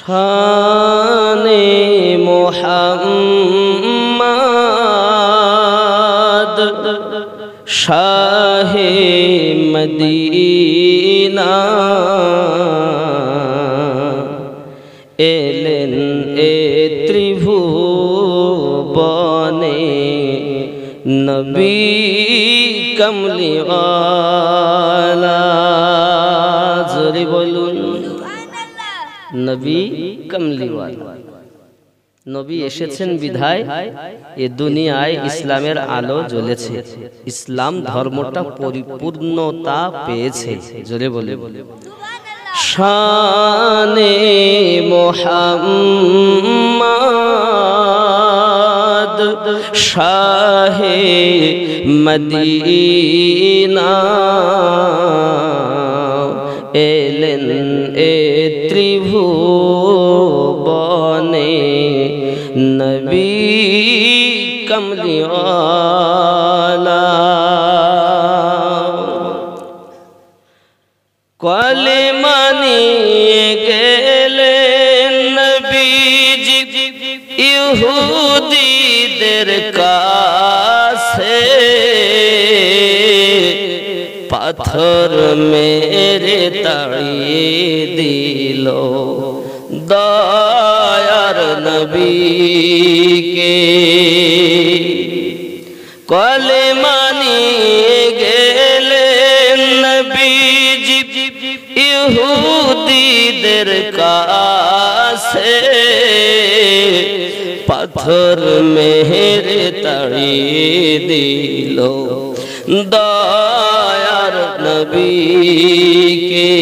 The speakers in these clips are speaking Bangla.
শানে মোহাম্মদ শাহে মদিনা এলেন এ ত্রিভুবনে নবী কমলিওয়ালা জোরে বলুন নবী কমলিওয়ালা। নবী এসেছেন বিধায় এ দুনিয়ায় ইসলামের আলো জ্বলেছে, ইসলাম ধর্মটা পরিপূর্ণতা পেয়েছে। জোরে বলে শানে মোহাম্মদ শাহে মদিনা এলেন এ ত্রিভুবনে নবী কমলিওয়ালা। কলেমা নিয়ে গেলেন নবীজি ইহুদিদের কাছে, পাথর মেরে তাড়িয়ে দিল দয়ার নবীকে। কলেমা নিয়ে গেলেন নবীজি ইহুদিদের কাছে, পাথর মেরে তাড়িয়ে দিল দয়ার নবীকে।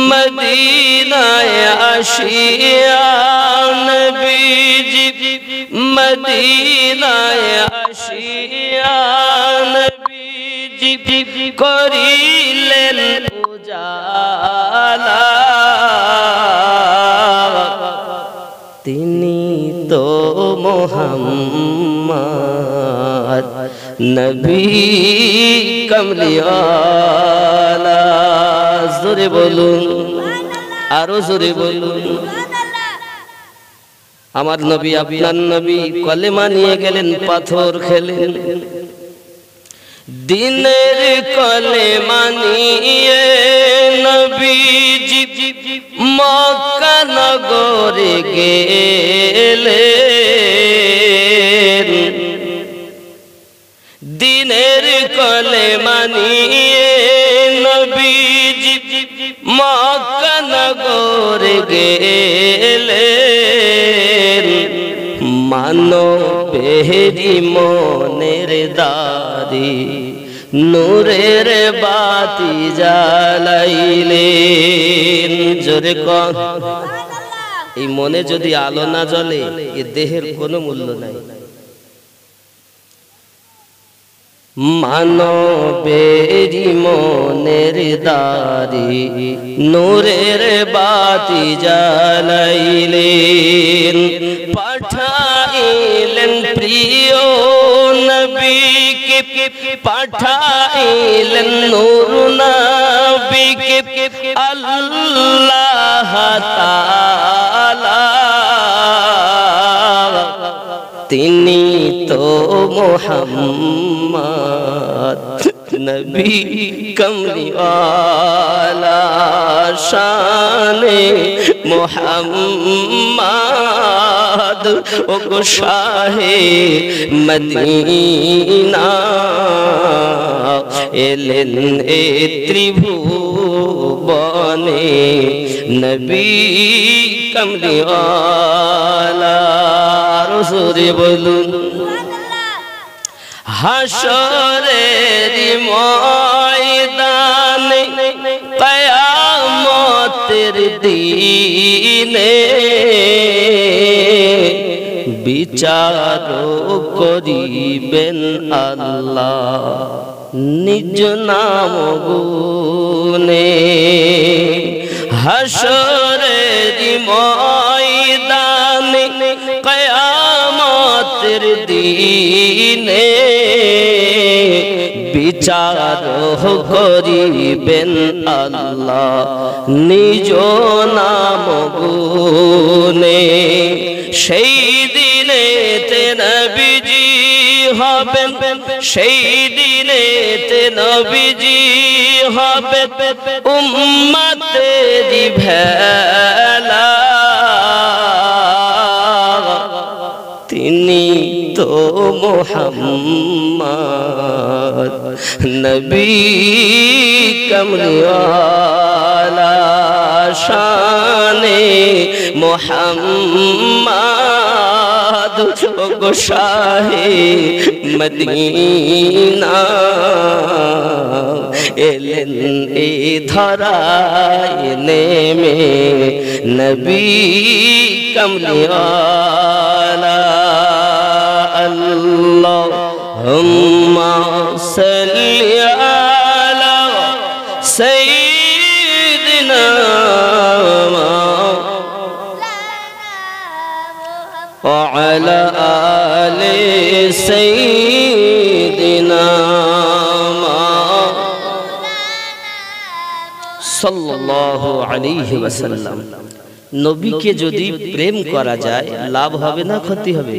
মদিনায় আসিয়া নবীজি মদিনায় আসিয়া নবীজি করিলেন উজালা, তিনি তো মোহাম্মদ নবী কমলিওয়ালা। জোরে বলুন, আরো জোরে বলুন। আমার নবী আপনার নবী কলেমা নিয়ে গেলেন, পাথর খেলেন। দিনের কলেমা নিয়ে নবীজি মক্কা নগরে গেলেন। দিনের কলেমা নিয়ে নবীজি মক্কা নগরে গেলেন। মানবেরি মনের দারি নূরের বাতি জ্বালাইলেন। জোরে কর, এই মনে যদি আলো না জ্বলে এ দেহের কোনো মূল্য নাই। মানবেরি মনের দারি নূরের বাতি জ্বালাইলেন। পাঠাইলেন প্রিয় নবীকে, পাঠাইলেন নূর নবীকে আল্লাহ তাআলা। তিনি তো মোহাম্মদ নবী কমলিওয়ালা। শানে মোহাম্মদ ও গো শাহে মদিনা এলেন এ ত্রিভুবনে নবী কমলিওয়ালা। জোরে বলুন হাশরের ময়দানে কিয়ামতের দিনে বিচার করিবেন আল্লাহ নিজ নাম গুনে। হাশরের ময়দানে কিয়ামতের দিনে বিচার করিবেন আল্লাহ নিজ নাম সেই দিনেতে নবীজি হবেন, সেই দিনেতে নবীজি হবে উম্মতেরি ভেলা। তিনি তো মুহাম্মদ নবী কমলিওয়ালা, শানে মুহাম্মদ গো শাহে মদিনা। এলেন এ ধরায় নেমে নবী কমলিওয়ালা। আল্লাহুম্মা সাল্লি আলা সাইয়্যিদিনা ওয়া আলা আলি সাইয়্যিদিনা সাল্লাল্লাহু আলাইহি ওয়াসাল্লাম। নবীকে যদি প্রেম করা যায় লাভ হবে না ক্ষতি হবে?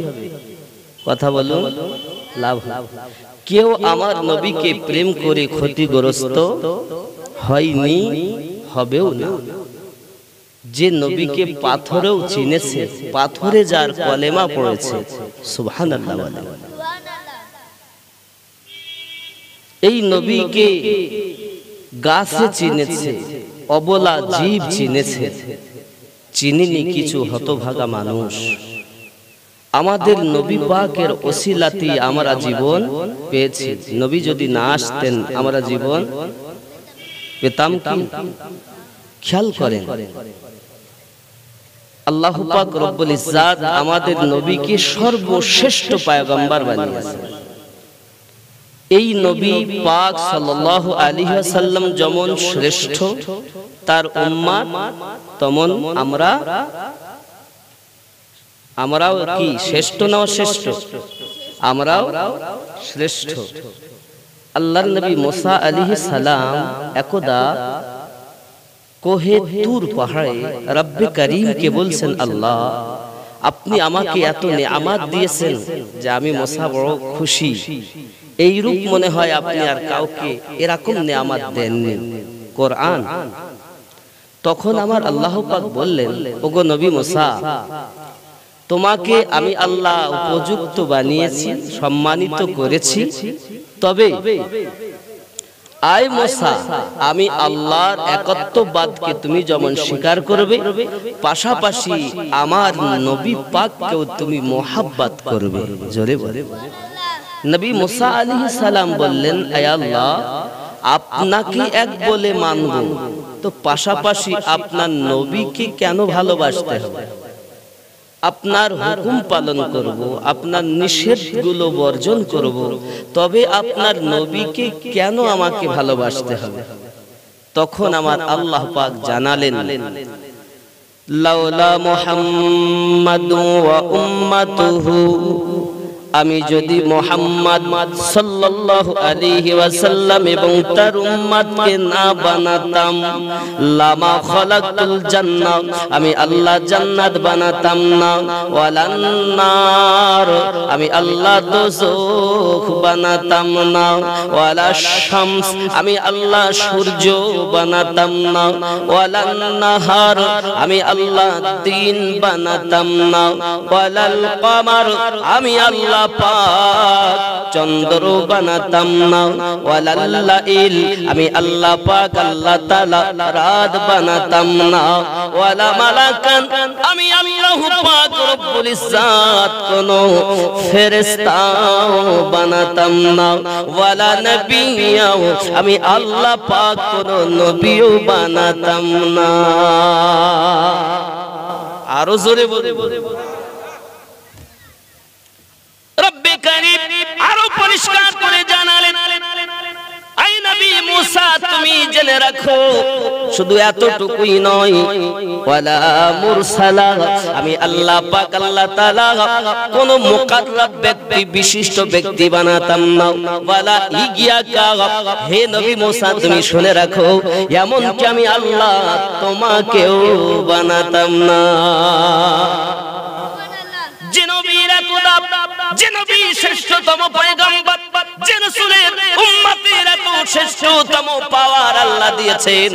কথা বলুন, লাভ। কেউ আমার নবীকে প্রেম করে ক্ষতিগ্রস্ত হয়নি, হবেও না। যে নবীকে পাথরেও চিনেছে, পাথরে যার কলেমা পড়েছে, সুবহানাল্লাহ বলেন। এই নবীকে গাছে চিনেছে, অবলা জীব চিনেছে, চিনিনি কিছু হতভাগা মানুষ। আমাদের নবী পাকের ওসিলাতে আমরা জীবন পেয়েছি। নবী যদি না আসতেন আমরা জীবন পেতাম কি? খেয়াল করেন, আল্লাহ পাক রব্বুল ইজ্জাত আমাদের নবীকে সর্বশ্রেষ্ঠ পয়গম্বর বানিয়েছেন। এই নবী পাক সাল্লাল্লাহু আলাইহি ওয়াসাল্লাম যেমন শ্রেষ্ঠ, তার উম্মত তেমন আমরাও কি শ্রেষ্ঠ না শ্রেষ্ঠ? আমরাও শ্রেষ্ঠ। আল্লাহর নবী মুসা আলাইহিস সালাম একদা কোহে তুর পাহাড়ে রব্বে করিমকে বলছেন, আল্লাহ আপনি আমাকে এত নেয়ামত দিয়েছেন যে আমি মুসা বড় খুশি। এই রূপ মনে হয় আপনি আর কাউকে এরকম নেয়ামত দেননি। কোরআন। তখন আমার আল্লাহ পাক বললেন, ওগো নবী মুসা, তোমাকে আমি আল্লাহ উপযুক্ত বানিয়েছি, সম্মানিত করেছি। তবে আয় মুসা, আমি আল্লাহর একত্ববাদকে তুমি যেমন স্বীকার করবে, পাশাপাশি আমার নবী পাককেও তুমি মোহাব্বত করবে। জোরে বলে। নবী মুসা আলাইহিস সালাম বললেন, আয় আল্লাহ, আপনাকে এক বলে মানব, তো পাশাপাশি আপনার নবীকে কেন ভালোবাসতে হবে? আপনার হুকুম পালন করব, আপনার নিষেধগুলো বর্জন করব, তবে আপনার নবীকে কেন আমাকে ভালোবাসতে হবে? তখন আমার আল্লাহ পাক জানালেন, লাউলা মুহাম্মাদু ওয়া উম্মাতুহু, আমি যদি মুহাম্মদ সাল্লাল্লাহু আলাইহি ওয়াসাল্লাম এবং তার উম্মতকে না বানাতাম, লামা খালাকতুল জান্নাহ, আমি আল্লাহ জান্নাত বানাতাম না, ওয়ালান নার, আমি আল্লাহ দোজখ বানাতাম না, ওয়ালা শামস, আমি আল্লাহ সূর্য বানাতাম না, ওয়ালান নাহার, আমি আল্লাহ দিন বানাতাম না, ওয়ালাল কমার, আমি আল্লাহ পাক চন্দ্র বানাতাম না, ওয়ালাল লাইল, আমি আল্লাহ পাক আল্লাহ তাআলা রাত বানাতাম না, ওয়ালা মালাকান, আমি আল্লাহ পাক রব্বুল ইজ্জাত কোন ফেরেশতা বানাতাম না, ওয়ালা নবিয়্যা, আমি আল্লাহ পাক কোন নবীও বানাতাম না। আরো জোরে বলে। রব্বে কারীম আরো পরিষ্কার করে জানালেন, আই নবী মুসা, তুমি জেনে রাখো, শুধু এতটুকুই নয়, ওয়ালা মুরসালা, আমি আল্লাহ পাক আল্লাহ তাআলা কোন মুকাররব ব্যক্তি, বিশিষ্ট ব্যক্তি বানাতাম না, ওয়ালা ইগিয়াকা, হে নবী মুসা তুমি শুনে রাখো, এমন কি আমি আল্লাহ তোমাকেও বানাতাম না। একদা যে নবী শ্রেষ্ঠতম পয়গম্বর, যে রাসূলের উম্মতের এত শ্রেষ্ঠতম পাওয়ার আল্লাহ দিয়েছেন,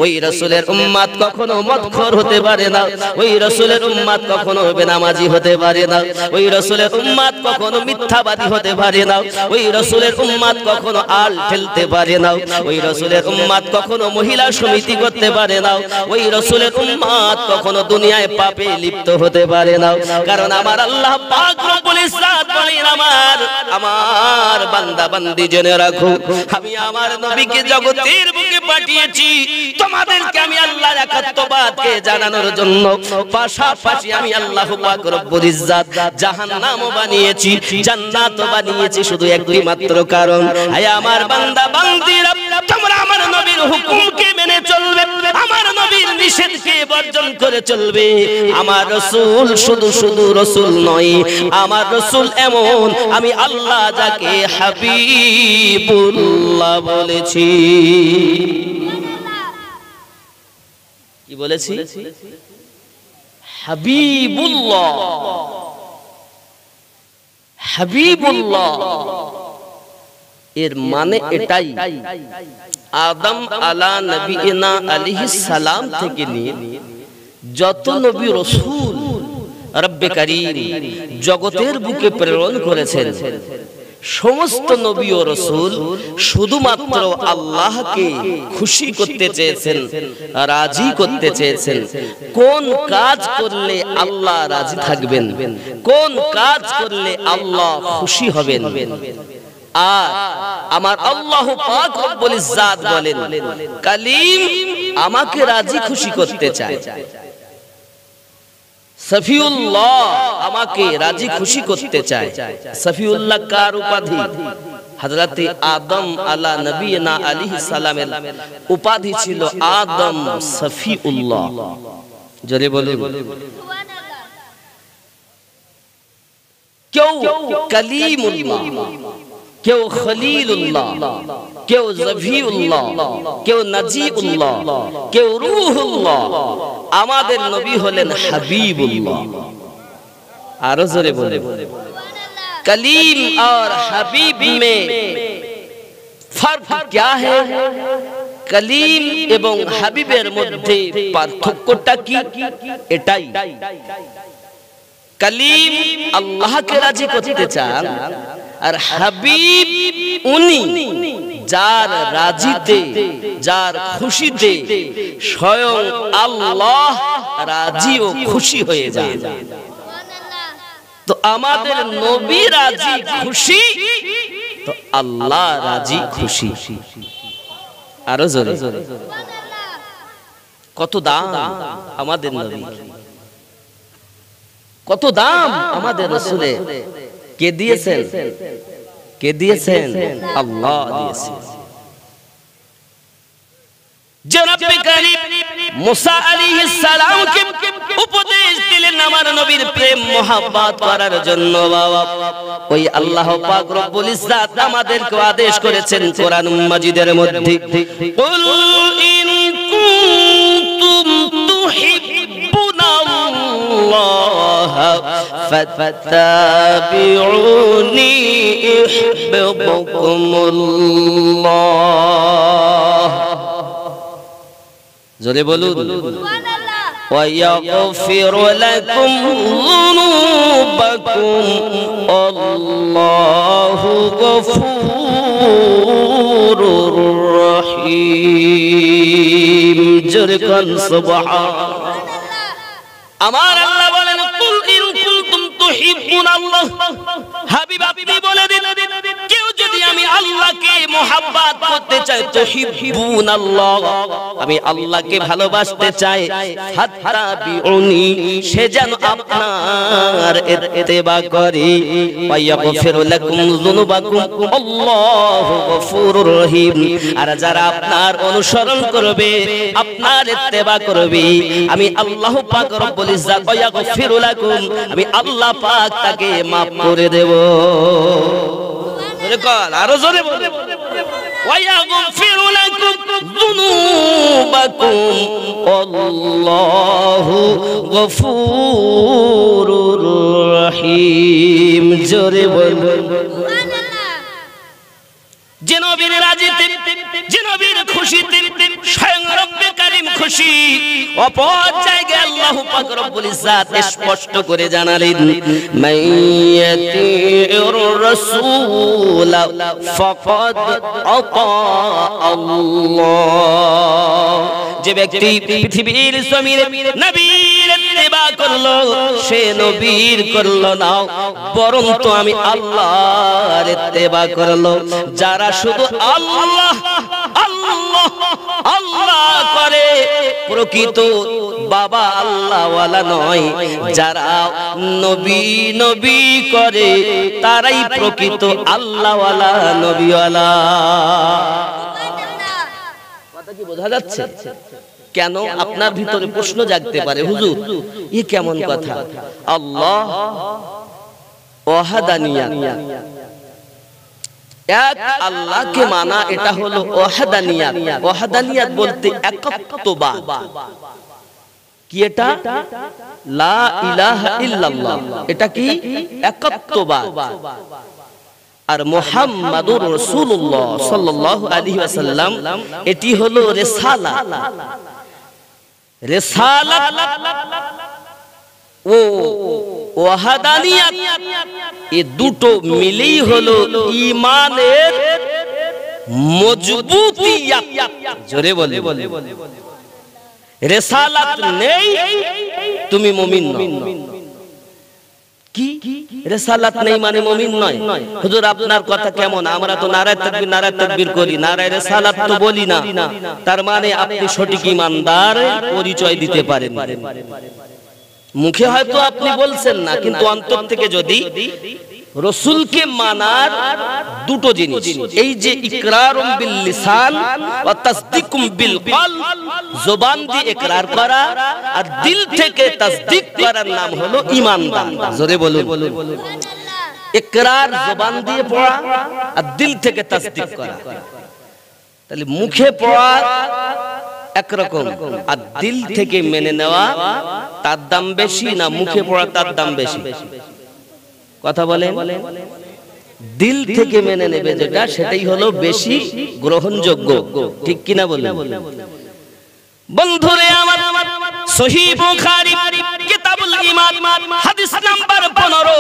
ওই রাসূলের উম্মত কখনো মদখোর হতে পারে না, ওই রাসূলের উম্মত কখনো বেনামাজি হতে পারে না, ওই রাসূলের উম্মত কখনো মিথ্যাবাদী হতে পারে না, ওই রাসূলের উম্মত কখনো আল ঠেলতে পারে না, ওই রাসূলের উম্মত কখনো মহিলা সমিতি করতে পারে না, ওই রাসূলের উম্মত কখনো দুনিয়ায় পাপে লিপ্ত হতে পারে না। কারণ আমার আল্লাহ পাক রব্বুল ইজ্জত বলেন, আমার বান্দা বান্দি জেনে রাখো, আমি আমার নবীকে জগতের বুকে পাঠিয়েছি তোমাদেরকে আমি আল্লাহর একাত্মবাদকে জানানোর জন্য। পাশাপাশি আমি আল্লাহ পাক রব্বুল ইজ্জত জাহান্নামও বানিয়েছি, জান্নাতও বানিয়েছি, শুধু একটি মাত্র কারণ, হে আমার বান্দা বান্দিরা, তোমরা আমার নবীর হুকুমকে মেনে চলবে, আমার নবীর নিষেধকে বর্জন করে চলবে। আমার রাসূল শুধু শুধু রাসূল নয়, আমার রাসূল এমন, আমি আল্লাহ যাকে হাবিবুল্লাহ বলেছি। কি বলেছি? হাবিবুল্লাহ, হাবিবুল্লাহ। এর মানে এটাই, আদম আলা নবিয়িনা আলাইহিস সালাম থেকে নিয়ে যত নবী রাসূল রব্বে কারীম জগতের বুকে প্রেরণ করেছেন, সমস্ত নবী ও রাসূল শুধুমাত্র আল্লাহকে খুশি করতে চেয়েছেন, রাজি করতে চেয়েছেন। কোন কাজ করলে আল্লাহ রাজি থাকবেন, কোন কাজ করলে আল্লাহ খুশি হবেন। আর আমার আল্লাহ পাক রব্বুল ইজ্জত বলেন, কালিম আমাকে রাজি খুশি করতে চায়, সফিউল্লাহ আমাকে রাজি খুশি করতে চায়। সফিউল্লাহ কার উপাধি? হযরত আদম আলা নবিয়িনা আলাইহিস সালামের উপাধি ছিল আদম সফিউল্লাহ। জোরে বলুন সুবহানাল্লাহ। কেউ কালিমুল্লাহ, কেউ খলিলুল্লাহ, কেউ জফিউল্লাহ, কেউ নাজিউল্লাহ, কেউ রূহুল্লাহ। আমাদের নবী হলেন হাবিবুল্লাহ। আরো জোরে বলেন कलीम और हबीब में फर्क क्या है? कलीम এবং হাবিবের মধ্যে পার্থক্যটা কি? এটাই, কলিম আল্লাহকে রাজি করতে চান, আর হাবিব উনি যার রাজিতে, যার খুশিতে স্বয়ং আল্লাহ রাজি ও খুশি হয়ে যান। তো আমাদের নবী রাজি খুশি, তো আল্লাহ রাজি খুশি। আরো জোরে, কত দাম আমাদের নবী, কত দাম আমাদের রাসূলের। কে দিয়েছেন? কে দিয়েছেন? আল্লাহ দিয়েছেন। জনাব করিম মুসা আলাইহিস সালামকে উপদেশ দিলেন আমার নবীর প্রেম মোহাব্বত করার জন্য। বাবা, ওই আল্লাহ পাক রব্বুল ইজ্জত আমাদেরকে আদেশ করেছেন কোরআন মাজিদের মধ্যে, কুল ইন কুনতুম তুহিব্বুনাল্লাহ ফাত্তাবিউনি ইউহিব্বুকুমুল্লাহ। জোরে বলুন সুবহানাল্লাহ। ওয়া ইয়াগফিরু লাকুম যুনুবাকুম আল্লাহু গফুরুর রহিম। জোরে কোন সুবহানাল্লাহ। আমার আল্লাহ বলেন, কুল ইন কুনতুম তুহিব্বুনাল্লাহ, হাবিব আপনি বলে দিন, কেউ যদি আমি আল্লাহকে মোহাব্বত করতে চাই, তুহিব্বুনাল্লাহ আমি আল্লাহকে ভালোবাসতে চাই, ফাত্তাবিউনি সে যেন আপনার ইত্তেবা করে, ওয়া ইয়াগফিরু লাকুম যুনুবাকুম আল্লাহু গফুরুর রহিম। আর যারা আপনার অনুসরণ করবে, আপনার ইত্তেবা করবে, আমি আল্লাহ পাক রব্বুল ইজ্জত ওয়া ইয়াগফিরু লাকুম আমি আল্লাহ পাক তাকে maaf করে দেব। আরো জোরে বলে, ওয়া ইয়াগফিরু লাকুম যুনুবাকুম আল্লাহু গফুরুর রহিম। জোরে বলুন যে নবীর রাজিতে, যে নবীর খুশিতে স্বয়ং রব্বে কারীম খুশি। অপর জায়গায় আল্লাহ পাক রব্বুল ইজ্জাত স্পষ্ট করে জানালেন, মাইয়াতির রাসূল ফাকাদ আতা আল্লাহ। যে ব্যক্তি পৃথিবীর জমিনে নবীর ইত্তেবা করলো, সে নবীর করলো না, বরং তো আমি আল্লাহর ইত্তেবা করলো। যারা শুধু আল্লাহ আল্লাহ আল্লাহ করে, প্রকৃত বাবা আল্লাহ ওয়ালা নয়। যারা নবী নবী করে, তারাই প্রকৃত আল্লাহ ওয়ালা নবী ওয়ালা। কথা কি বোঝা যাচ্ছে? কেন আপনার ভিতরে প্রশ্ন জাগতে পারে, হুজুর এই কেমন কথা? আল্লাহ ওয়াহদানিয়াত, এক আল্লাহকে মানা, এটা হলো ওয়াহদানিয়াত। ওয়াহদানিয়াত বলতে একত্ববাদ। কি এটা? লা ইলাহা ইল্লাল্লাহ, এটা কি? একত্ববাদ। আর মুহাম্মাদুর রাসূলুল্লাহ সাল্লাল্লাহু আলাইহি ওয়াসাল্লাম, এটি হলো রিসালাত। রিসালাত ও ওয়াহদানিয়াত, এই দুটো মিলেই হলো ঈমানের মজবুতিয়াত। জোরে বলে, রিসালাত নেই তুমি মুমিন নও। কি রিসালাত নেই মানে মুমিন নয়? হুজুর আপনার কথা কেমন? আমরা তো নারায়ে তাকবীর নারায়ে তাকবীর করি, নারায়ে রিসালাত তো বলি না। তার মানে আপনি সঠিক ঈমানদার পরিচয় দিতে পারেন। মুখে হয়তো আপনি বলছেন না, কিন্তু অন্তর থেকে যদি রাসূলকে মানার দুটো জিনিস, এই যে ইকরারুম বিল লিসান ওয়া তাসদীকুম বিল কলব, জবান দিয়ে ইকরার করা আর দিল থেকে তাসদীক করার নাম হলো ঈমানদার। জোরে বলুন। ইকরার জবান দিয়ে পড়া আর দিল থেকে তাসদীক করা। তাহলে মুখে পড়া একরকম, আর দিল থেকে মেনে নেওয়া তার দাম বেশি না মুখে পড়া তার দাম বেশি? কথা বলেন। দিল থেকে মেনে নেবে যেটা, সেটাই হলো বেশি গ্রহণযোগ্য, ঠিক কিনা বলেন? বন্ধুরে আমার, সহিহ বুখারী কিতাবুল ঈমান হাদিস নাম্বার 15,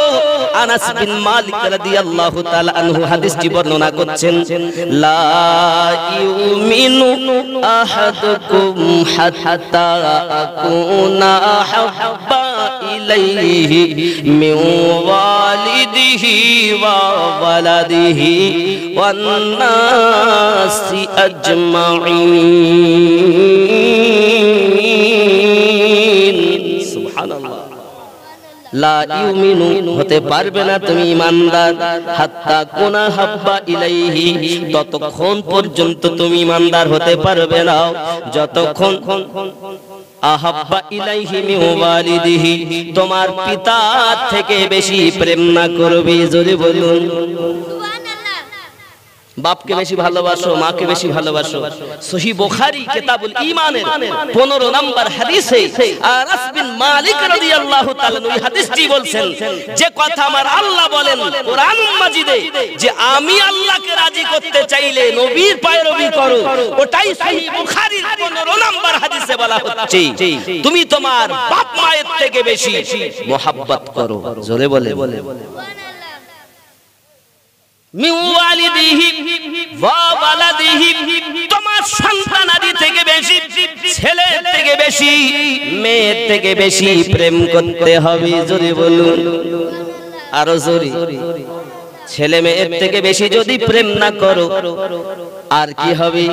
আনাস বিন মালিক রাদিয়াল্লাহু তাআলা আনহু হাদিসটি বর্ণনা করছেন, লা ইউমিনু আহাদুকুম হাত্তা আকুনা হাব্বা ইলাইহি মিন ওয়ালিদিহি ওয়া ওয়ালাদিহি ওয়ান নাসি আজমাইন। সুবহানাল্লাহ। লা ইউমিনু হতে পারবে না তুমি ঈমানদার, হাত্তা কুনা হাব্বা ইলাইহি, ততক্ষণ পর্যন্ত তুমি ঈমানদার হতে পারবে না যতক্ষণ আহাব্বা ইলাইহি মিন ওয়ালিদিহি, তোমার পিতা থেকে বেশি প্রেম না করবে। জোরে বলুন। বাপকে বেশি ভালোবাসো, মাকে বেশি ভালোবাসো। সহিহ বুখারী কিতাবুল ঈমানের 15 নম্বর হাদিসে আনাস বিন মালিক রাদিয়াল্লাহু তাআলা এই হাদিসটি বলছেন, যে কথা আমার আল্লাহ বলেন কোরআন মাজিদে, যে আমি আল্লাহকে রাজি করতে চাইলে নবীর পয়রবি করো, ওটাই সহিহ বুখারীর 15 নম্বর হাদিসে বলা হচ্ছে, তুমি তোমার বাপ মায়ের থেকে বেশি মোহাব্বত করো। জোরে বলে। মিন ওয়ালিদিহি ওয়া ওয়ালাদিহি, তোমার সন্তানাদি থেকে বেশি, ছেলের থেকে বেশি, মেয়ের থেকে বেশি প্রেম করতে হবে। জোরে বলুন, আরো জোরে। ছেলে মেয়ের থেকে বেশি যদি প্রেম না করো, আর কি হবে?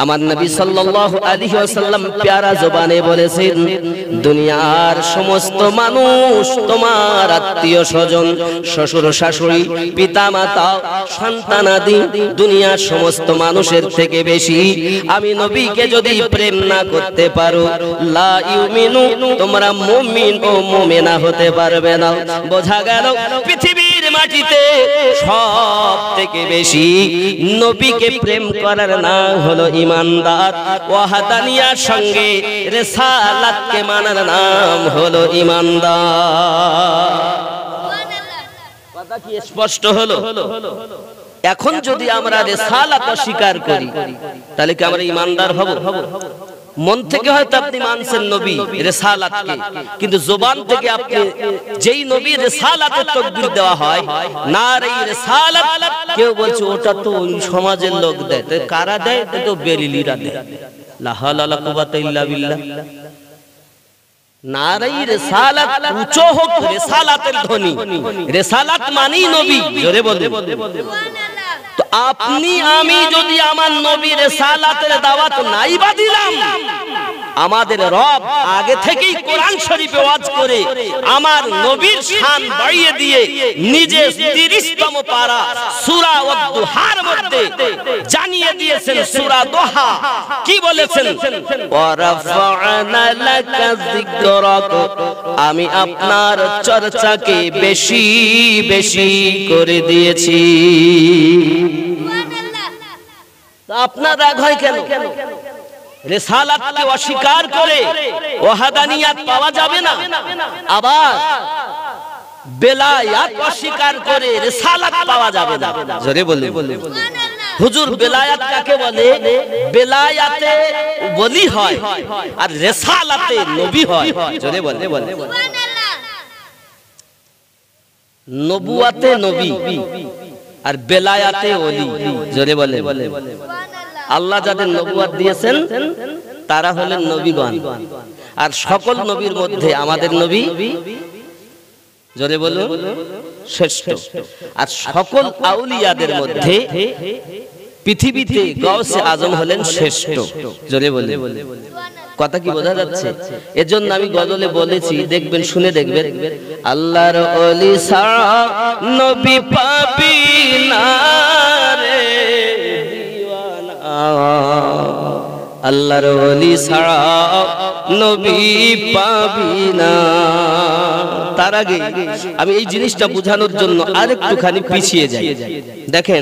আমার নবী সাল্লাল্লাহু আলাইহি ওয়াসাল্লাম প্যারা জবানে বলেছেন, দুনিয়ার সমস্ত মানুষ তোমার আত্মীয় স্বজন, শ্বশুর শাশুড়ি, পিতা মাতা, সন্তানাদি, দুনিয়ার সমস্ত মানুষের থেকে বেশি আমি নবীকে যদি প্রেম না করতে পারো, লা ইউমিনু, তোমরা মুমিন ও মুমিনা হতে পারবে না। বোঝা গেল পৃথিবীর মাটিতে সব থেকে বেশি নবীকে প্রেম করার নাম হলো ঈমানদার। ওয়াহদানিয়ার সঙ্গে রিসালাতকে মানার নাম হলো ঈমানদার। কথা কি স্পষ্ট হলো? এখন যদি আমরা রিসালাত অস্বীকার করি তাহলে কি আমরা ঈমানদার হব? মন থেকে হয়তো আপনি মানছেন নবী রিসালাতকে, কিন্তু জবান থেকে আপনি যেই নবী রিসালাতের তাকবীর দেওয়া হয় নারে রিসালাত, কেউ বলছে ওটা তো ওই সমাজের লোক দেয়। তো কারা দেয়? তো বেরিলিরা দেয়। লা হাওলা ওয়ালা কুওয়াতা ইল্লা বিল্লাহ। নারে রিসালাত উঁচু হোক, রিসালাতের ধ্বনি। রিসালাত মানি নবী, জোরে বলেন সুবহানাল্লাহ। তো আপনি আমি যদি আমার নবীর রিসালাতের দাওয়াত নাই বা দিলাম, আমাদের রব আগে থেকেই কোরআন শরীফে ওয়াজ করে আমার নবীর শান বাড়িয়ে দিয়ে নিজে 30তম পারা সূরা ওয়াদ-দুহার মধ্যে জানিয়ে দিয়েছেন। সূরা দোহা কি বলেছেন? ওয়ারাফা'না লাকা যিকরাক, আমি আপনার চর্চাকে বেশি বেশি করে দিয়েছি। আপনার রাগ হয় কেন? রিসালাতকে অস্বীকার করে ওয়াহদানিয়াত পাওয়া যাবে না, আবার বেলায়াত অস্বীকার করে রিসালাত পাওয়া যাবে না। জোরে বলুন সুবহানাল্লাহ। হুজুর বেলায়াত কাকে বলে? বেলায়াতে ওলি হয় আর রিসালাতে নবী হয়। জোরে বলুন সুবহানাল্লাহ। নবুয়াতে নবী আর বেলায়াতে ওলি। জোরে বলে আল্লাহ যাদের নবুয়াত দিয়েছেন তারা হলেন নবীগণ, আর সকল নবীর মধ্যে আমাদের নবী, জোরে বলুন, শ্রেষ্ঠ। আর সকল আউলিয়াদের মধ্যে পৃথিবীতে গাউসে আজম হলেন শ্রেষ্ঠ। জোরে বলে কথা কি বোঝা যাচ্ছে? এজন্য আমি গজলে বলেছি, দেখবেন, শুনে দেখবেন, আল্লাহর ওলি ছাড়া নবী পাবি না রে দিওয়ানা, আল্লাহর ওলি ছাড়া নবী পাবি না। তার আগে আমি এই জিনিসটা বোঝানোর জন্য আরেকটুখানি পিছিয়ে যাই। দেখেন,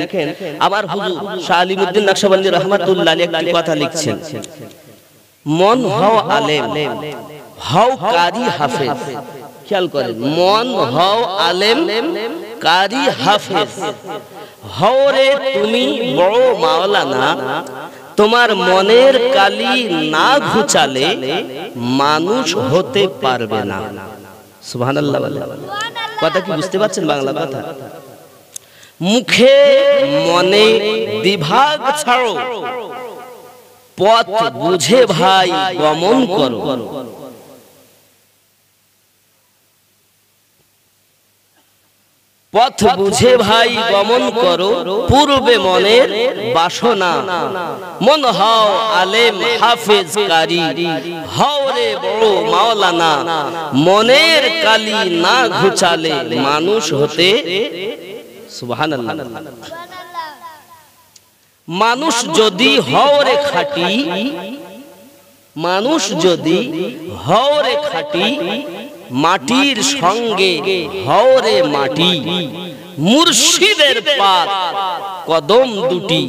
আমার হুজুর শাহ আলিমউদ্দিন নকশবন্দি রহমাতুল্লাহ আলাইহি একটি কথা লিখছেন, মন হও আলেম, হও কারি হাফেজ। খেয়াল করেন, মন হও আলেম, কারি হাফেজ। হও রে তুমি বড় মাওলানা, তোমার মনের কালি না ঘুচালে মানুষ হতে পারবে না। সুবহানাল্লাহ। কথা কি বুঝতে পারছেন বাংলা কথা? মুখে মনে বিভাগ ছাড়ো, পথ বুঝে ভাই গমন করো। পথ বুঝে ভাই গমন করো, পূর্বে মনের বাসনা। মন হও আলেম হাফেজ কারি, হও রে বড় মাওলানা, মনের কালি না ঘুচালে মানুষ হতে। সুবহানাল্লাহ। মানুষ যদি হও রে খাঁটি, মানুষ যদি হও রে খাঁটি, মাটির সঙ্গে হও রে মাটি। মুর্শিদের পাক কদম দুটি,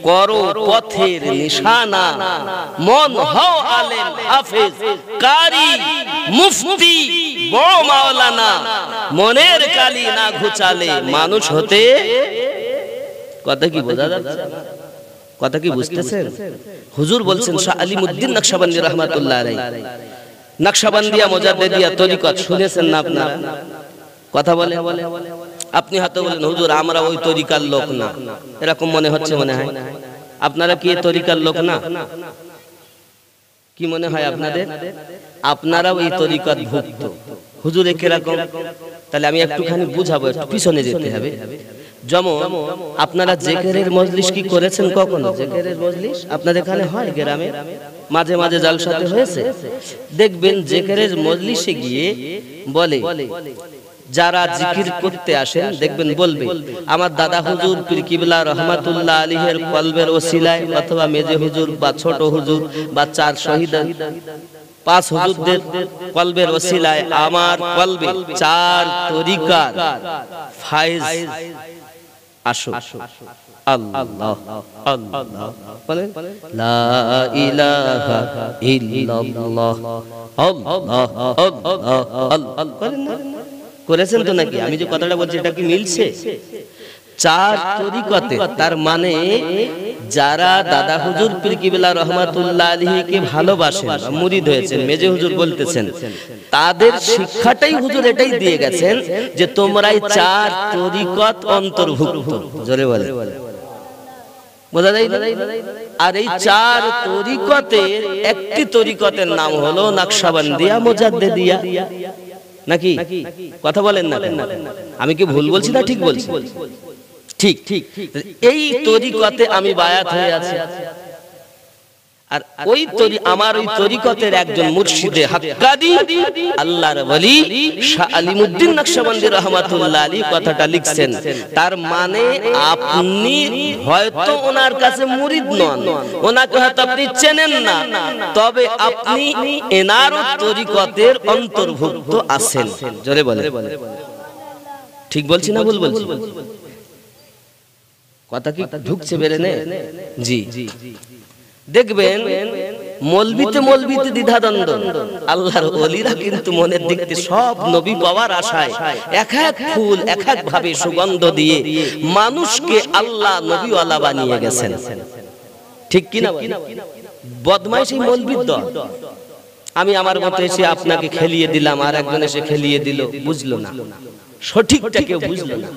করো পথের নিশানা। মন হও আলেম হাফেজ কারি মুফতি বড় মাওলানা, মনের কালি না ঘুচালে মানুষ হতে। কথা কি বোঝা যাচ্ছে? কথা কি বুঝতেছেন? হুজুর বলছেন, শাহ আলিমউদ্দিন নকশবন্দি রহমাতুল্লাহ আলাইহি নকশবন্দিয়া মুজাদ্দিদিয়া তরিকত শুনেছেন না আপনারা? কথা বলে আপনি হয়তো বলেন, হুজুর আমরা ওই তরিকার লোক না, এরকম মনে হচ্ছে, মনে হয়। আপনারা কি এই তরিকার লোক না? কি মনে হয় আপনাদের? আপনারা ওই তরিকার ভুক্ত। হুজুর কিরকম? তাহলে আমি একটুখানি বুঝাবো, একটু পিছনে যেতে হবে। যেমন আপনারা জিকিরের মজলিস কি করেছেন কখনো? জিকিরের মজলিস আপনাদের এখানে হয় গ্রামে, মাঝে মাঝে জালসাতে হয়েছে। দেখবেন জিকিরের মজলিসে গিয়ে বলে, যারা জিকির করতে আসেন দেখবেন বলবে, আমার দাদা হুজুর পীর কিবলা রহমাতুল্লাহ আলাইহির কলবের ওসিলায়, অথবা মেজে হুজুর বা ছোট হুজুর বা চার শহীদ পাঁচ হুজুরদের কলবের ওসিলায় আমার কলবে চার তরিকার ফায়েজ আসুক। আল্লাহ আল্লাহ বলেন, লা ইলাহা ইল্লাল্লাহ আল্লাহ আল্লাহ আল্লাহ করেন না? করেছেন তো নাকি? আমি যে কথাটা বলছি এটা কি মিলছে? চার তরিকতে, তার মানে যারা দাদা হুজুর পীর কিবলা রহমাতুল্লাহ আলাইহিকে ভালোবাসেন, মুরিদ হয়েছেন, মেজে হুজুর বলতেছেন, তাদের শিক্ষাটাই হুজুর এটাই দিয়ে গেছেন যে তোমরাই চার তরিকত অন্তর্ভুক্ত। জোরে বলে, বোঝা যায়? আর এই চার তরিকতের একটি তরিকতের নাম হলো নকশবন্দিয়া মুজাদ্দিদিয়া। নাকি কথা বলেন না? আমি কি ভুল বলছি না ঠিক বলছি? ঠিক ঠিক। এই তরিকতে আমি বায়াত হয়ে আছি। আর ওই আমার ওই তরিকতের একজন মুর্শিদে হাক্কানি আল্লাহর ওলি শাহ আলিমউদ্দিন নকশবন্দি রাহমাতুল্লাহ আলাইহি কথাটা লিখছেন। তার মানে আপনি হয়তো ওনার কাছে মুরিদ নন, ওনাকে হয়তো আপনি চেনেন না, তবে আপনি এনার তরিকতের অন্তর্ভুক্ত আছেন। জোরে বলে, ঠিক বলছি না ভুল বলছি? কথা কি ঢুকছে বেরেনে? জি। দেখবেন মলবিতে দ্বিধাদ্বন্দ্ব। আল্লাহর ওলিরা কিন্তু মনের দিক থেকে সব নবী পাওয়ার আশায় এক এক ফুল এক এক ভাবে সুগন্ধ দিয়ে মানুষকে আল্লাহ নবীওয়ালা বানিয়ে গেছেন। ঠিক কি না? বদমাইশি মলবির দল। আমি আমার মতো এসে আপনাকে খেলিয়ে দিলাম, আর একজন এসে খেলিয়ে দিল, বুঝলো না, সঠিকটা কেউ বুঝলো না।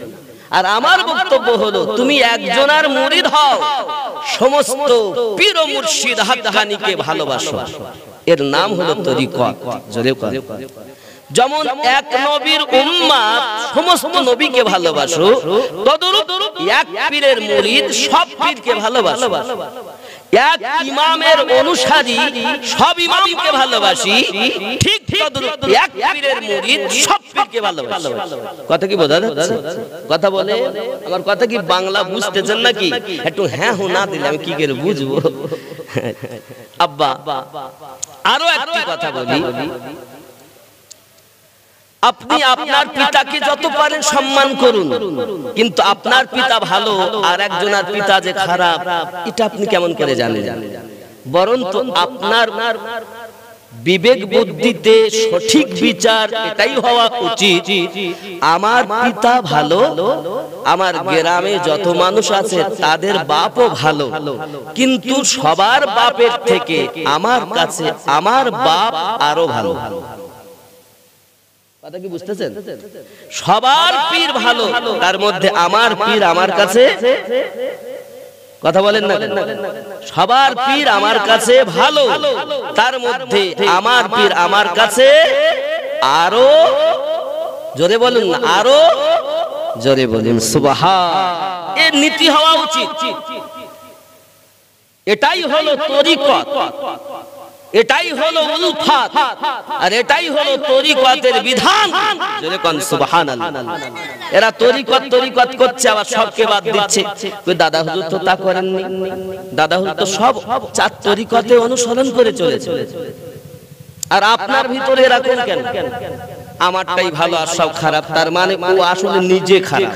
আর আমার বক্তব্য হলো তুমি একজনের মুরিদ হও, সমস্ত পীর ও মুর্শিদ হাক্কানিকে ভালোবাসো, এর নাম হলো তরিকত। জোরে করে, যেমন এক নবীর উম্মত সমস্ত নবীকে ভালোবাসো, তদ্রূপ এক পীরের মুরিদ সব পীরকে ভালোবাসো। এক ইমামের অনুসারী সব ইমামকে ভালোবাসি, ঠিক তদ্রূপ এক পীরের মুরিদ সব পীরকে ভালোবাসে। কথা কি বোঝা যাচ্ছে? কথা বলে আমার কথা কি বাংলা বুঝতেছেন নাকি? একটু হ্যাঁ হো না দিলে আমি কি করে বুঝবো? আব্বা আরো একটি কথা বলি, আপনি আপনার পিতাকে যত পারেন সম্মান করুন, কিন্তু আপনার পিতা ভালো আর একজনের পিতা যে খারাপ এটা আপনি কেমন করে জানেন? বরঞ্চ আপনার বিবেক বুদ্ধিতে সঠিক বিচার এটাই হওয়া উচিত, আমার পিতা ভালো, আমার গ্রামে যত মানুষ আছে তাদের বাপও ভালো, কিন্তু সবার বাপের থেকে আমার কাছে আমার বাপ আরো ভালো। কথা কি বুঝতেছেন? সবার পীর ভালো, তার মধ্যে আমার পীর আমার কাছে, কথা বলেন না, সবার পীর আমার কাছে ভালো, তার মধ্যে আমার পীর আমার কাছে আরো, জোরে বলুন না, আরো জোরে বলুন সুবহান। এর নীতি হওয়া উচিত। এটাই হলো তরিকত, এটাই হলো উলফাত, আর এটাই হলো তরিকতের বিধান। জোরে কোন সুবহানাল্লাহ। এরা তরিকত করছে, আবার সবকে বাদ দিচ্ছে। কই দাদা হুজুর তো তা করেননি, দাদা হুজুর তো সব চার তরিকতে অনুসরণ করে চলেছে। আর আপনার ভিতরে এরকম কেন? আমারটাই ভালো আর সব খারাপ, তার মানে ও আসলে নিজে খারাপ।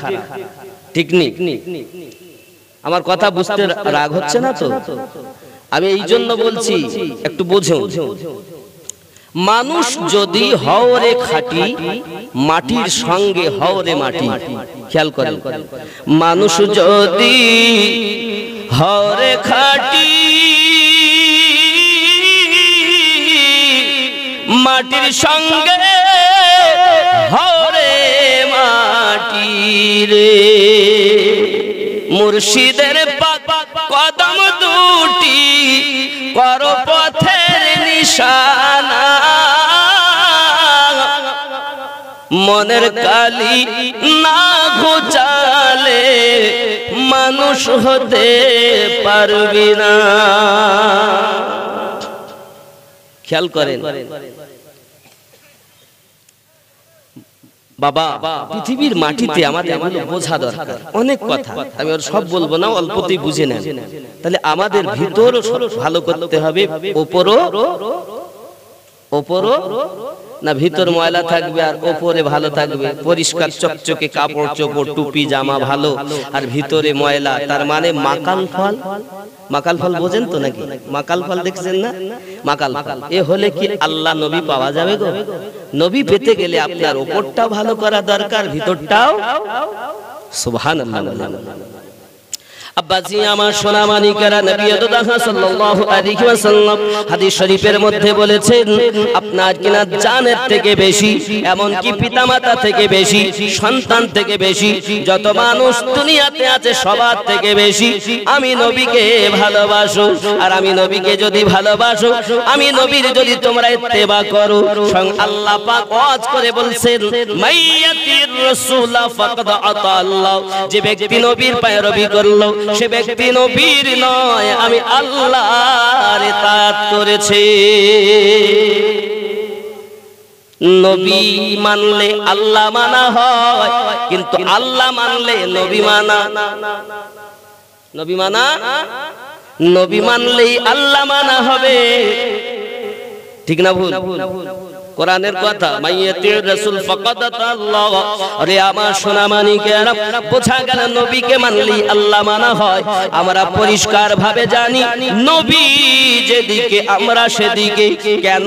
ঠিক নেই? আমার কথা বুঝতে রাগ হচ্ছে না তো? আমি এই জন্য বলছি একটু বোঝো, মানুষ যদি হওরে খাঁটি, মাটির সঙ্গে হওরে মাটি। খেয়াল করেন, মানুষ যদি হওরে খাঁটি, মাটির সঙ্গে হওরে মাটি রে, মুর্শিদের কদম দুটি কর পথের নিশানা, মনের কালি না ঘুচালে মানুষ হতে পারবি না। খেয়াল করেন বাবা, পৃথিবীর মাটিতে আমাদের বোঝা দরকার অনেক কথা, আমি আর সব বলবো না, অল্পতেই বুঝে নেন। তাহলে আমাদের ভিতরও ভালো করতে হবে, ওপরও না ভিতর ময়লা থাকবে আর ওপরে ভালো থাকবে, পরিষ্কার চকচকে কাপড় চোপড় টুপি জামা ভালো আর ভিতরে ময়লা, তার মানে মাকাল ফল। মাকাল ফল বোঝেন তো নাকি? মাকাল ফল দেখছেন না? মাকাল ফল এ হলে কি আল্লাহ নবী পাওয়া যাবে গো? নবী পেতে গেলে আপনার ওপরটাও ভালো করা দরকার, ভিতরটাও। সুবহানাল্লাহ। আব্বাজি আমার সোনা মানিকেরা, নবী সাল্লাল্লাহু আলাইহি ওয়াসাল্লাম হাদিস শরীফের মধ্যে বলেছেন, আপনার কিনা জানের থেকে বেশি, এমন কি পিতামাতা থেকে বেশি, সন্তান থেকে বেশি, যত মানুষ দুনিয়াতে আছে সবার থেকে বেশি আমি নবীকে ভালোবাসো। আর আমি নবীকে যদি ভালোবাসো, আমি নবীর যদি তোমরা ইত্তেবা করো, স্বয়ং আল্লাহ পাক ওয়াজ করে বলছেন, মাইয়াতির রাসূল ফাকাদ আতা আল্লাহ, যে ব্যক্তি নবীর পায়রবি করলো সে ব্যক্তি নবীর নয়, আমি আল্লাহর ইতাআত করেছে। নবী মানলে আল্লাহ মানা হয়, কিন্তু আল্লাহ মানলে নবী মানা। নবী মানা, নবী মানলেই আল্লাহ মানা হবে, ঠিক না ভুল? কোরআনের কথা, মাইয়াতির রাসূল ফাকাদ আল্লাহ। আরে আমার সোনা মানিকেরা, বোঝা গেল নবীকে মানলেই আল্লাহ মানা হয়। আমরা পরিষ্কার ভাবে জানি নবী যেদিকে আমরা সেদিকে। কেন?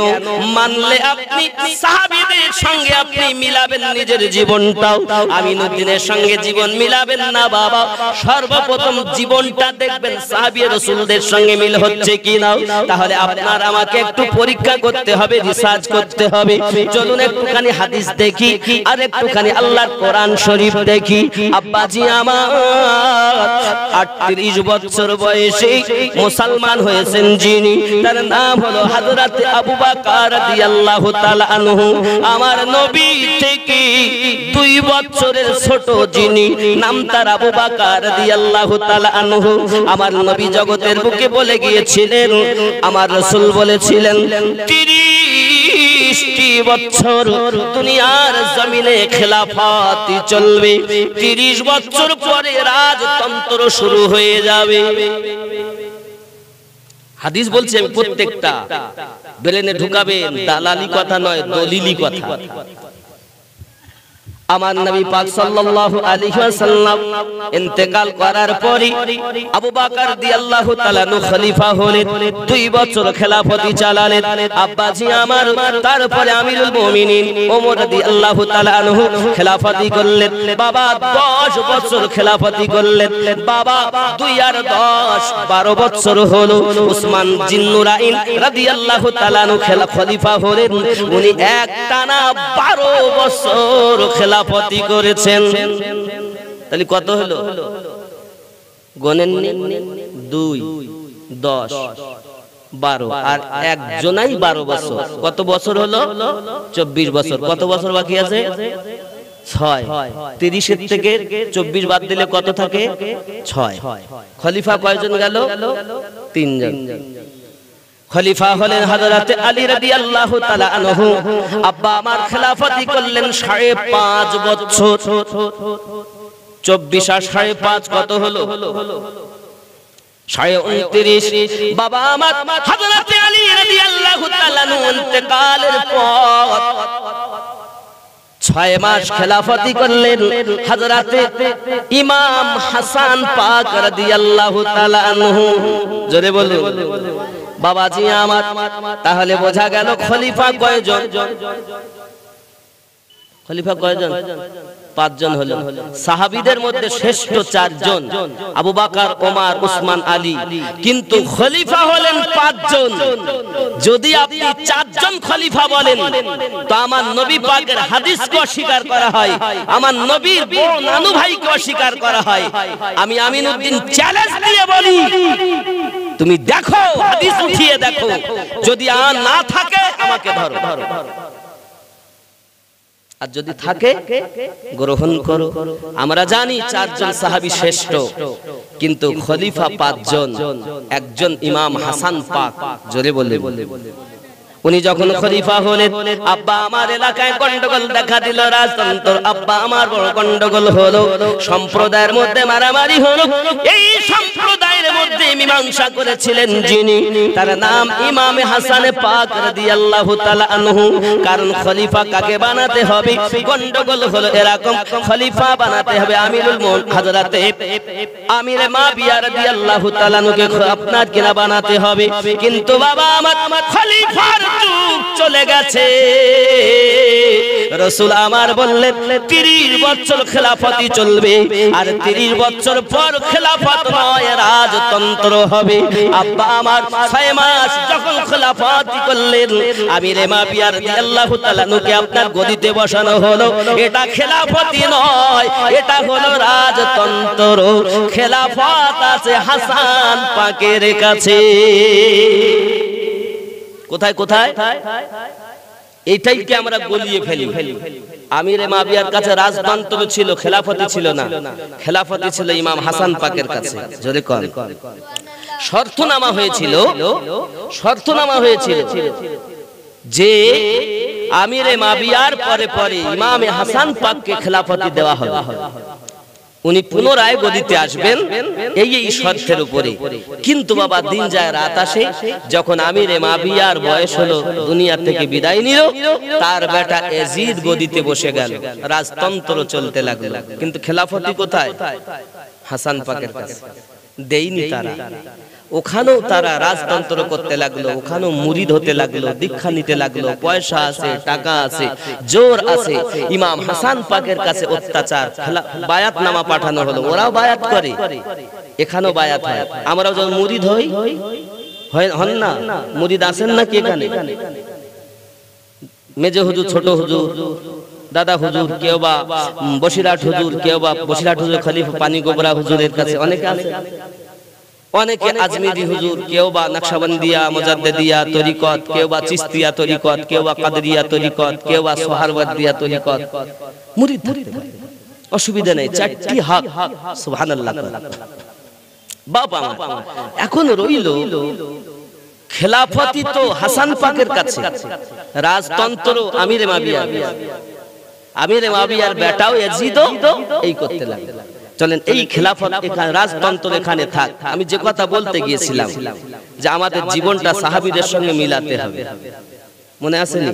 মানলে আপনি সাহাবীদের সঙ্গে আপনি মিলাবেন নিজের জীবনটাও, আমিনুদ্দিনের সঙ্গে জীবন মিলাবেন না বাবা। সর্বপ্রথম জীবনটা দেখবেন সাহাবী রাসূলদের সঙ্গে মিল হচ্ছে কিনা। তাহলে আপনার আমাকে একটু পরীক্ষা করতে হবে, রিসার্চ করতে হবে। চলুন একটুখানি হাদিস দেখি আর একটুখানি আল্লাহর কোরআন শরীফ দেখি। আব্বাজি আমার 38 বছর বয়সে মুসলমান হয়েছেন যিনি, তার নাম হলো হযরত আবু বকর রাদিয়াল্লাহু তাআলা আনহু। আমার নবী থেকে 2 বছরের ছোট যিনি, নাম তার আবু বকর রাদিয়াল্লাহু তাআলা আনহু। আমার নবী জগতের বুকে বলে গিয়েছিলেন, আমার রাসূল বলেছিলেন, 30 বছর দুনিয়ার জমিনে খেলাফত চলবে, 30 বছর পরে রাজতন্ত্র শুরু হয়ে যাবে। হাদিস বলছে, আমি প্রত্যেকটা ব্রেনে ঢুকাবেন, দালালি কথা নয়, দলিলি কথা। আমার নবী পাক সাল্লাল্লাহু আলাইহি ওয়াসাল্লাম ইন্তেকাল করার পরে আবু বকর রাদিয়াল্লাহু তাআলা খলিফা হলেন, 2 বছর খেলাফতি চালালেন। আব্বাজি আমার, তারপরে আমিরুল মুমিনিন ওমর রাদিয়াল্লাহু তাআলা আনহু খেলাফতি করলেন। বাবা 10 বছর খেলাফতি করলেন। বাবা 2 আর 10 12 বছর হলো। উসমান জিন্নুরাইন রাদিয়াল্লাহু তাআলা আনহু খলিফা হলেন। উনি একটানা 12 বছর খেলাফতি করেছেন। তাহলে কত হলো? গণেন, 2 10 12 আর একজনাই 12 বছর। কত বছর হলো? 24 বছর। কত বছর বাকি আছে? 6। 30 এর থেকে 24 বাদ দিলে কত থাকে? 6। খলিফা কয়জন গেল? 3 জন। খলিফা হলেন হযরত আলী রাদিয়াল্লাহু তাআলা আনহু। আব্বা আমার খেলাফতি করলেন 5.5 বছর। 24 আর 5.5 কত হলো? 29.5। বাবা আমার হযরত আলী রাদিয়াল্লাহু তাআলা ইন্তেকালের পর 6 মাস খেলাফতি করলেন হযরত ইমাম হাসান পাক রাদিয়াল্লাহু তাআলা আনহু। জোরে বলুন বাবাজি আমার। তাহলে বোঝা গেল খলিফা কয়জন? খলিফা কয়জন? 5 জন হলো। সাহাবীদের মধ্যে শ্রেষ্ঠ 4 জন, আবু বকর, ওমর, উসমান, আলী। কিন্তু খলিফা হলেন 5 জন। যদি আপনি 4 জন খলিফা বলেন তো আমার নবী পাকের হাদিসকে অস্বীকার করা হয়, আমার নবীর বড় নানু ভাইকে অস্বীকার করা হয়। আমি আমিনুদ্দিন চ্যালেঞ্জ দিয়ে বলি, তুমি দেখো, হাদিস উঠিয়ে দেখো, যদি আর না থাকে আমাকে ধরো, আর যদি থাকে গ্রহণ করো। আমরা জানি 4 জন সাহাবী শ্রেষ্ঠ, কিন্তু খলিফা 5 জন। একজন ইমাম হাসান পাক, জোরে বলে, উনি যখন খলিফা হলেন, আব্বা আমার এলাকায় গন্ডগোল দেখা দিল, রাজতন্ত্র, আব্বা আমার বড় গন্ডগোল হলো, সম্প্রদায়ের মধ্যে মারামারি হলো। এই সম্প্রদায়ের মধ্যে মীমাংসা করেছিলেন যিনি, তার নাম ইমামে হাসানে পাক রাদিয়াল্লাহু তাআলা আনহু। কারণ খলিফা কাকে বানাতে হবে, গন্ডগোল হলো এরকম, খলিফা বানাতে হবে আমিরুল মুমিনিন হযরতে আমিরে মাবিয়া রাদিয়াল্লাহু তাআলা আনহুকে আপনার কিনা বানাতে হবে। কিন্তু বাবা আমার খলিফার যুগ চলে গেছে। রাসূল আমার বললেন 30 বছর খেলাফতি চলবে, আর 30 বছর পর খেলাফত নয়, রাজতন্ত্র হবে। আব্বা আমার 6 মাস যখন খেলাফতি করলেন, আমিরে মাবিয়া রাদিয়াল্লাহু তাআলা আনহুকে আপনার গদিতে বসানো হলো। এটা খেলাফতি নয়, এটা হলো রাজতন্ত্র। খেলাফত আছে হাসান পাকের কাছে। কোথায় কোথায়? এইটাই কি আমরা গলিয়ে ফেলি। আমিরে মাবিয়ার কাছে রাজতন্ত্র ছিল, খেলাফতি ছিল না। খেলাফতি ছিল ইমাম হাসান পাকের কাছে। জোরে কোন শর্তনামা হয়েছিল, শর্তনামা হয়েছিল যে আমিরে মাবিয়ার পরে পরে ইমামে হাসান পাককে খেলাফতি দেওয়া হবে। উনি পুনরায় গদিতে আসবেন এই শর্তের উপরে। কিন্তু বাবা দিন যায় রাত আসে, যখন আমিরে মাবিয়ার বয়স হলো, দুনিয়া থেকে বিদায় নিল, তার বেটা ইয়াজিদ গদিতে বসে গেল, রাজতন্ত্র চলতে লাগলো। কিন্তু খেলাফতি কোথায়? হাসান পাকের কাছে। দেয়নি তারা। ওখানেও তারা রাজতন্ত্র করতে লাগলো, ওখানেও মুরিদ হতে লাগলো, দীক্ষা নিতে লাগলো। পয়সা আছে, টাকা আছে, জোর আছে। ইমাম হাসান পাকের কাছে অত্যাচার, বায়াতনামা পাঠানো হলো, ওরাও বায়াত করে, এখানেও বায়াত হয়। আমরাও যখন মুরিদ হই, হন না? মুরিদ আছেন নাকি এখানে? মেজে হুজুর, ছোট হুজুর, দাদা হুজুর, কেউ বা বসিরহাট হুজুর, কেউ বা বসিরহাট হুজুর খলিফা পানি গোবরা হুজুরের কাছে অনেকে আছে। অনেকে আজমিরি হুজুর, কেউ বা নকশবন্দিয়া মুজাদ্দিদিয়া তরিকত, কেউ বা চিশতিয়া তরিকত, কেউ বা কাদরিয়া তরিকত, কেউ বা সোহরাওয়ার্দিয়া তরিকত। মুরিদ অসুবিধা নেই, চারটি হক। সুবহানাল্লাহ। বাবা এখন রইল খেলাফতি তো হাসান পাকের কাছে, রাজতন্ত্র আমিরে মাবিয়া। আমিরে মাবিয়ার বেটাও ইয়াজিদ এই করতে লাগলো। চলেন এই খেলাফত এখানে, রাজতন্ত্র এখানে থাক। আমি যে কথা বলতে গিয়েছিলাম যে আমাদের জীবনটা সাহাবীদের সঙ্গে মিলাতে হবে, মনে আছে নি?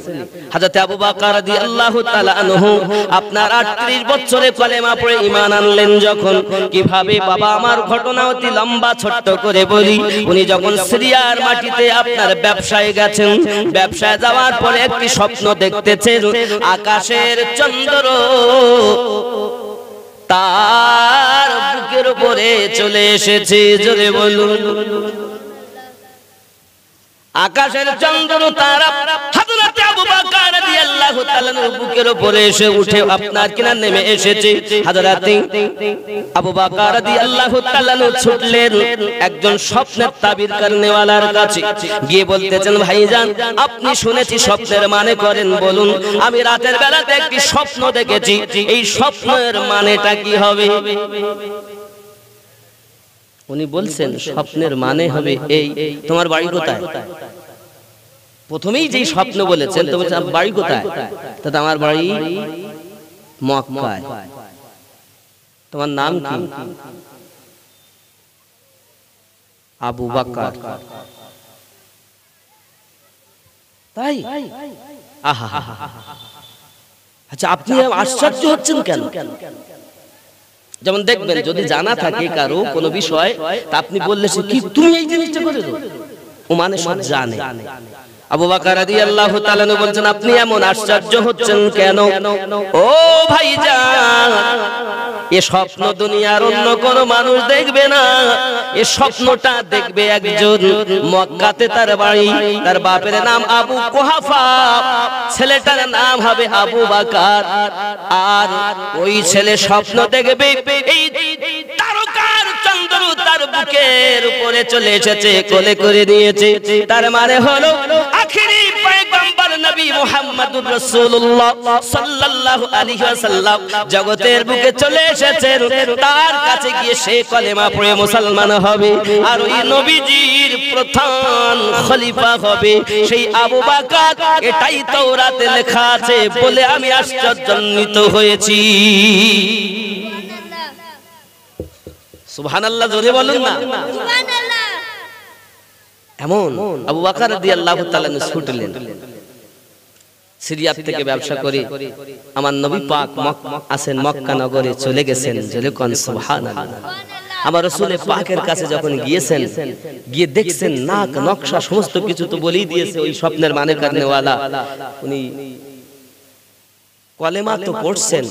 হযরত আবু বকর রাদিয়াল্লাহু তাআলা আনহু আপনার 38 বছরে কলেমা পড়ে ঈমান আনলেন যখন। কিভাবে বাবা আমার ঘটনা অতি লম্বা, ছোট্ট করে বলি। উনি যখন সিরিয়ার মাটিতে আপনার ব্যবসায় গেছেন, ব্যবসায় যাওয়ার পরে একটি স্বপ্ন দেখতেছেন, আকাশের চন্দ্র তার বুকের উপরে চলে এসেছে। জোরে বলুন। আকাশের চন্দ্র তারা হযরত আবু বকর রাদিয়াল্লাহু তাআলা বুকের উপরে এসে উঠে আপনার কিনা নেমে এসেছে। হযরত আবু বকর রাদিয়াল্লাহু তাআলা ছুটলেন একজন স্বপ্নের তাবির করনেওয়ালার কাছে, গিয়ে বলতেছেন, ভাইজান আপনি শুনেছি স্বপ্নের মানে করেন, বলুন। আমি রাতের বেলাতে একটি স্বপ্ন দেখেছি, এই স্বপ্নের মানেটা কি হবে? উনি বলছেন স্বপ্নের মানে হবে এই। তোমার বাড়ি কোথায়? প্রথমেই যেই স্বপ্ন বলেছেন তো বলছেন বাড়ি কোথায়? তা আমার বাড়ি মক্কায়। তোমার নাম কি? আবু বকর। তাই? আহা, আচ্ছা আপনি আশ্চর্য হচ্ছেন কেন? যেমন দেখবেন যদি জানা থাকে কারো কোনো বিষয়, তা আপনি বললে সে কি তুমি এই জিনিসটা করে দাও, ও মানে সব জানে। আবু বকর রাদিয়াল্লাহু তাআলা বলছেন আপনি এমন আশ্চর্য হচ্ছেন কেন? ও ভাইজান, এ স্বপ্ন দুনিয়ার অন্য কোন মানুষ দেখবে না, এ স্বপ্নটা দেখবে একজন মক্কাতে তার বাড়ি, তার বাপের নাম আবু কুহাফা, ছেলেটার নাম হবে আবু বকর। আর ওই ছেলে স্বপ্ন দেখবে এই তারকার চন্দ্র তার বুকের উপরে চলে এসেছে, কোলে করে নিয়েছে। তার মানে হলো আখিরি পয়গম্বর নবী মুহাম্মদুর রাসূলুল্লাহ সাল্লাল্লাহু আলাইহি ওয়াসাল্লাম জগতের বুকে চলে এসেছেন, তার কাছে গিয়ে সে কলেমা পড়ে মুসলমান হবে, আর ওই নবীজির প্রধান খলিফা হবে সেই আবু বকর। এটাই তাওরাতে লেখা আছে বলে আমি আশ্চর্যান্বিত হয়েছি। সুবহানাল্লাহ, জোরে বলুন না সুবহানাল্লাহ। এমন আবু বকর রাদিয়াল্লাহু তাআলা ছুটলেন, সিরিয়া থেকে ব্যবসা করে আমার নবী পাক আসেন মক্কা নগরে চলে গেছেন। জোরে কোন সুবহানাল্লাহ। আমার রাসূল পাকের কাছে যখন গিয়েছেন, গিয়ে দেখছেন নাক নকশা সমস্ত কিছু তো বলেই দিয়েছে ওই স্বপ্নের মানে কারণেওয়ালা, উনি কলেমা তো পড়ছেন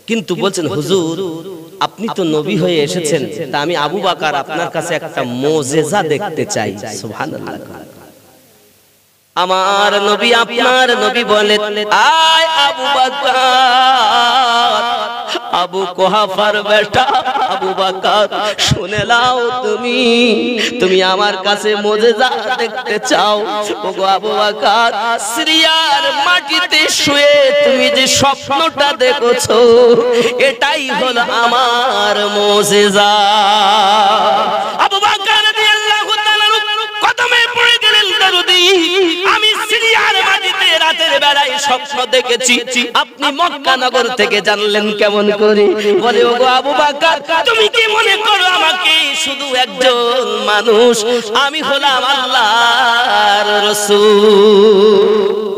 কিন্তু বলছেন হুজুর আপনি তো নবী হয়ে এসেছেন, তা আমি আবু বকর আপনার কাছে একটা মুজিজা দেখতে চাই। সুবহানাল্লাহ। আমার নবী আপনার নবী বলেন, আয় আবু বকর, আবু কুহাফার বেটা আবু বকর, শুনে নাও তুমি আমার কাছে মুজিজা দেখতে চাও। ওগো আবু বকর, সিরিয়ার মাটিতে শুয়ে তুমি যে স্বপ্নটা দেখছো এটাই হলো আমার মুজিজা। আবু বকর রাদিয়াল্লাহু তাআলা কদমে পড়ে গেলেন, দরুদি আমি সিরিয়ার মাটিতে রাতের বেলায় স্বপ্ন দেখেছি, আপনি মক্কা নগর থেকে জানলেন কেমন করে? বলে ওগো আবু বকর, তুমি কি মনে করো আমাকে শুধু একজন মানুষ? আমি হলাম আল্লাহর রাসূল।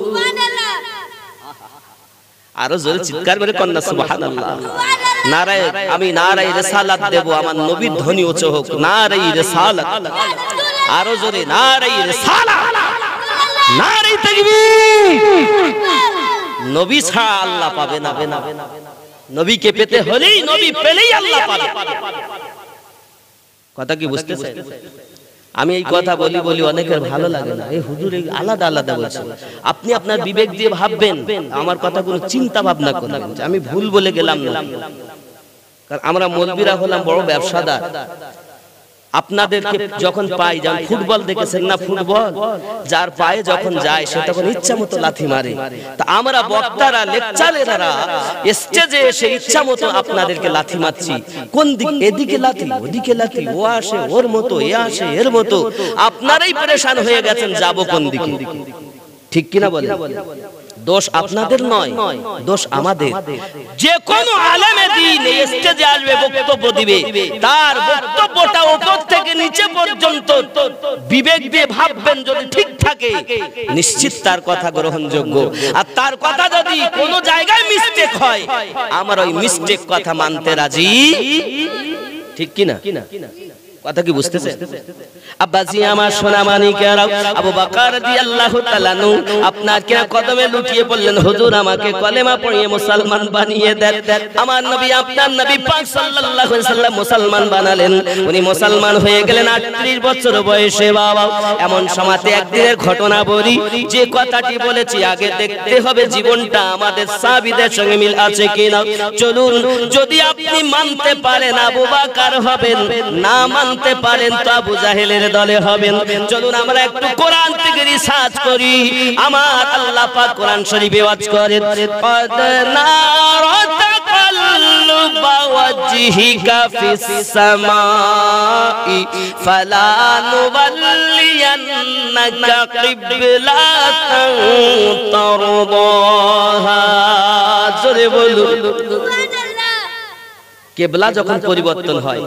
সুবহানাল্লাহ। আরো জোরে চিৎকার করে কন্যা সুবহানাল্লাহ। নারায়ে আমি নারায়ে রিসালাত দেব, আমার নবীর ধ্বনি উচ্চ হোক, নারায়ে রিসালাত। আরো জোরে নারায়ে রিসালাত, নারায়ে তাকবীর। নবী ছাড়া আল্লাহ পাবে না, নবীকে পেতে হলেই নবী পেলেই আল্লাহ পাবে। কথা কি বুঝতেছেন? আমি এই কথা বলি অনেকের ভালো লাগে না, এই হুজুর এই আলাদা আলাদা বলছে। আপনি আপনার বিবেক দিয়ে ভাববেন, আমার কথাগুলো চিন্তা ভাবনা করবেন যে আমি ভুল বলে গেলাম না। কারণ আমরা মৌলবীরা হলাম বড় ব্যবসাদার। আপনাদেরকে যখন পাই, যেমন ফুটবল দেখেছেন না, ফুটবল যার পায়ে যখন যায় সে তখন ইচ্ছা মতো লাথি মারে। তা আমরা বক্তারা লেকচারাররা স্টেজে এসে ইচ্ছা মতো আপনাদেরকে লাথি মারছি। কোন দিক? এদিকে লাথি, ওদিকে লাথি, ও আসে ওর মতো, এ আসে এর মতো। আপনারাই পরেশান হয়ে গেছেন যাব কোন দিকে। ঠিক কিনা বলেন? দোষ আপনাদের নয়, দোষ আমাদের। যে কোন আলেমে দ্বীন স্টেজে আসবে, বক্তব্য দিবে, তার বক্তব্যটা উপর থেকে নিচে পর্যন্ত বিবেক দিয়ে ভাববেন, যদি ঠিক থাকে নিশ্চিত তার কথা গ্রহণযোগ্য। আর তার কথা যদি কোন জায়গায় মিস্টেক হয়, আমার ওই মিস্টেক কথা মানতে রাজি। ঠিক কিনা? কথা কি বুঝতেছেন? আব্বাজি আমার সোনা মানিকেরা, আবু বকর রাদিয়াল্লাহু তাআলা নু আপনাকে কদমে লুটিয়ে বললেন, হুজুর আমাকে কলেমা পড়িয়ে মুসলমান বানিয়ে দেন। আমার নবী আপনার নবী পাক সাল্লাল্লাহু আলাইহি সাল্লাম মুসলমান বানালেন। উনি মুসলমান হয়ে গেলেন 38 বছর বয়সে। বাবা, এমন সময়তে একদিনের ঘটনা বলি, যে কথাটি বলেছি আগে দেখতে হবে জীবনটা আমাদের সাহাবীদের সঙ্গে মিল আছে কিনা। চলুন, যদি আপনি মানতে পারেন আবু বকর হবেন, না মানতে পারেন তো আবু জাহেলের দলে হবেন। চলুন আমরা একটু কোরআন থেকে রিসার্চ করি। আমার আল্লাহ পাক কোরআন শরীফে ওয়াজ করেন, কদ নারা তাকাল্লুবা ওয়াজহিকা ফিস সামাই ফালানুওয়াল্লিয়ান্নাকা কিবলাতান তারদাহা। জোরে বলুন সুবহানাল্লাহ। কিবলা যখন পরিবর্তন হয়,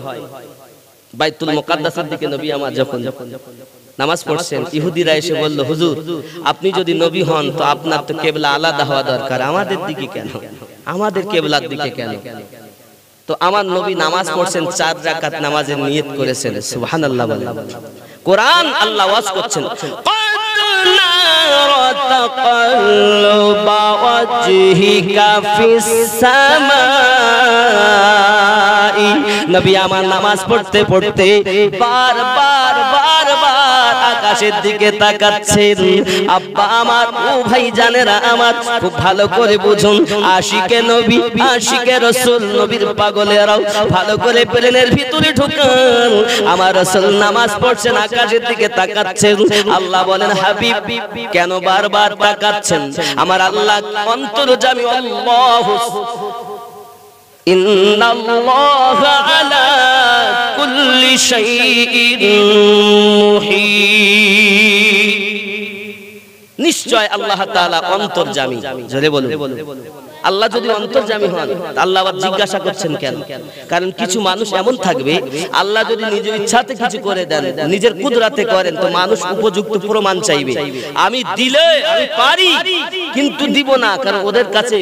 বাইতুল মুকাদ্দাসের দিকে নবী আমার যখন নামাজ পড়ছেন, ইহুদিরা এসে বলল, হুজুর আপনি যদি নবী হন তো আপনার তো কিবলা আলাদা হওয়া দরকার, আমাদের দিকে কেন, আমাদের কিবলার দিকে কেন? তো আমার নবী নামাজ পড়ছেন, 4 রাকাত নামাজের নিয়ত করেছেন। সুবহানাল্লাহ বলেন। কোরআন আল্লাহ ওয়াজ করছেন, তাকাল্লুবা ওয়াজহিকা ফিস সামাই নবী আমার নামাজ পড়তে পড়তে বারবার আকাশের দিকে তাকাচ্ছেন। আব্বা আমার, ও ভাই জানেরা আমার, খুব ভালো করে বুঝুন, আশিকে নবী আশিকে রাসূল নবীর পাগলেরাও ভালো করে প্লেনের ভিতরে ঢুকান। আমার রাসূল নামাজ পড়ছেন, আকাশের দিকে তাকাচ্ছেন। আল্লাহ বলেন, হাবিব কেন বারবার তাকাচ্ছেন? আমার আল্লাহ অন্তর্যামী, আল্লাহু ইন্নাল্লাহা আলা কুল্লি শাইইন মুহিত। নিশ্চয় আল্লাহ তাআলা অন্তর্যামী। জোরে বলুন। আল্লাহ যদি অন্তর্যামী হন, আল্লাহ আবার জিজ্ঞাসা করছেন কেন? কারণ কিছু মানুষ এমন থাকবে, আল্লাহ যদি নিজের ইচ্ছাতে কিছু করে দেন, নিজের কুদরতে করেন, তো মানুষ উপযুক্ত প্রমাণ চাইবে। আমি দিলে আমি পারি, কিন্তু দিব না, কারণ ওদের কাছে